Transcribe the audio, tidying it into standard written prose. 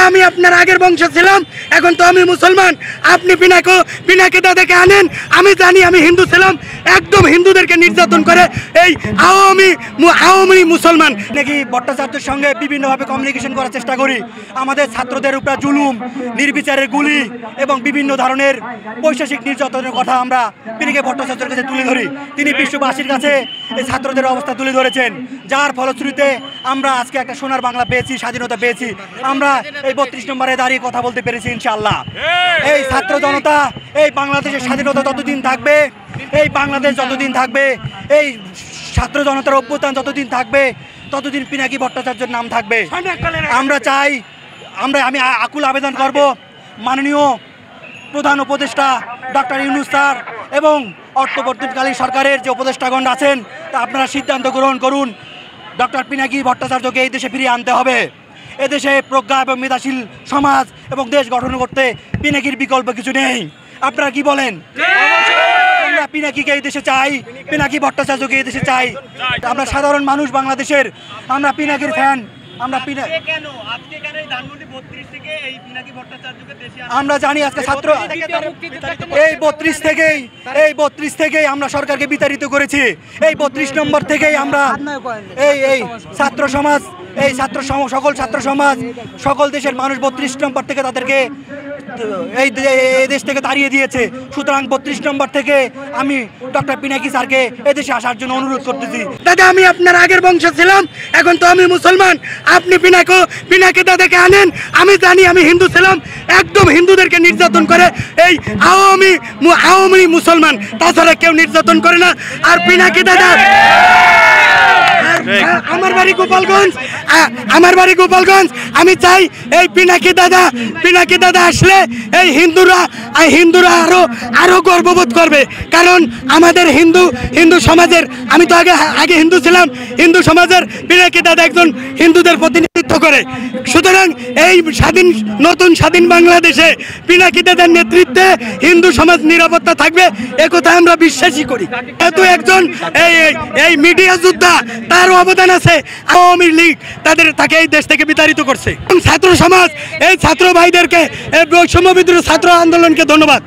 আমি আপনার আগের বংশ ছিলাম, এখন তো আমি মুসলমান। আপনি পিনাকি দাদাকে আনেন। আমি জানি আমি হিন্দু ছিলাম, একদম হিন্দুদেরকে নির্যাতন করে এই আওয়ামী মুসলমান। নাকি ভট্টাচার্যের সঙ্গে বিভিন্নভাবে কমিউনিকেশন করার চেষ্টা করি। আমাদের ছাত্রদের উপরে জুলুম, নির্বিচারের গুলি এবং বিভিন্ন ধরনের বৈশাসিক নির্যাতনের কথা আমরা পিনাকি ভট্টাচার্যের কাছে তুলে ধরি। তিনি বিশ্ববাসীর কাছে এই ছাত্রদের অবস্থা তুলে ধরেছেন, যার ফলশ্রুতিতে আমরা আজকে একটা সোনার বাংলা পেয়েছি, স্বাধীনতা পেয়েছি। আমরা এই 32 নম্বরে দাঁড়িয়ে কথা বলতে পেরেছি ইনশাআল্লাহ। এই ছাত্র জনতা, এই বাংলাদেশের স্বাধীনতা যতদিন থাকবে, এই বাংলাদেশ যতদিন থাকবে, এই ছাত্র জনতার অভ্যুত্থান যতদিন থাকবে, ততদিন পিনাকি ভট্টাচার্যের নাম থাকবে। আমরা চাই, আমি আকুল আবেদন করব মাননীয় প্রধান উপদেষ্টা ডক্টর ইউনূস স্যার এবং অন্তর্বর্তীকালীন সরকারের যে উপদেষ্টাগণ আছেন, তা আপনারা সিদ্ধান্ত গ্রহণ করুন। ডক্টর পিনাকি ভট্টাচার্যকে এই দেশে ফিরিয়ে আনতে হবে। এদেশে প্রজ্ঞা এবং মেধাশীল সমাজ এবং দেশ গঠন করতে পিনাকির বিকল্প কিছু নেই। আপনারা কি বলেন? আমরা পিনাকিকে এই দেশে চাই, পিনাকি ভট্টাচার্যকে এই দেশে চাই। আমরা সাধারণ মানুষ বাংলাদেশের, আমরা পিনাকির ফ্যান। আমরা জানি আজকে ছাত্র এই 32 থেকেই আমরা সরকারকে বিতাড়িত করেছি। এই 32 নম্বর থেকেই আমরা এই ছাত্র সমাজ, সকল ছাত্র সমাজ, সকল দেশের মানুষ 32 নম্বর থেকে তাদেরকে এই দেশ থেকে তাড়িয়ে দিয়েছে। সুতরাং 32 নম্বর থেকে আমি ডক্টর পিনাকি স্যারকে এদেশে আসার জন্য অনুরোধ করতেছি। দাদা আমি আপনার আগের বংশ ছিলাম, এখন তো আমি মুসলমান। আপনি পিনাকি দাদাকে আনেন। আমি জানি আমি হিন্দু ছিলাম, একদম হিন্দুদেরকে নির্যাতন করে এই আওয়ামী মুসলমান, তাছাড়া কেউ নির্যাতন করে না। আর পিনাকি দাদা, আমার বাড়ি গোপালগঞ্জ। আমি চাই এই পিনাকি দাদা আসলে এই হিন্দুরা আরো গর্ববোধ করবে। কারণ আমাদের হিন্দু সমাজের, আমি তো আগে হিন্দু ছিলাম, হিন্দু সমাজের পিনাকি দাদা একজন হিন্দুদের প্রতিনিধিত্ব করে। সুতরাং এই নতুন স্বাধীন বাংলাদেশে পিনাকি দাদার নেতৃত্বে হিন্দু সমাজ নিরাপত্তা থাকবে, একথা আমরা বিশ্বাসী করি। এত একজন এই মিডিয়া যোদ্ধা, তার অবদান আছে। আওয়ামী লীগ তাকে এই দেশ থেকে বিতাড়িত করছে। ছাত্র সমাজ, এই ছাত্র ভাইদেরকে, এই বৈষম্য বিদ্রোহী ছাত্র আন্দোলনকে ধন্যবাদ।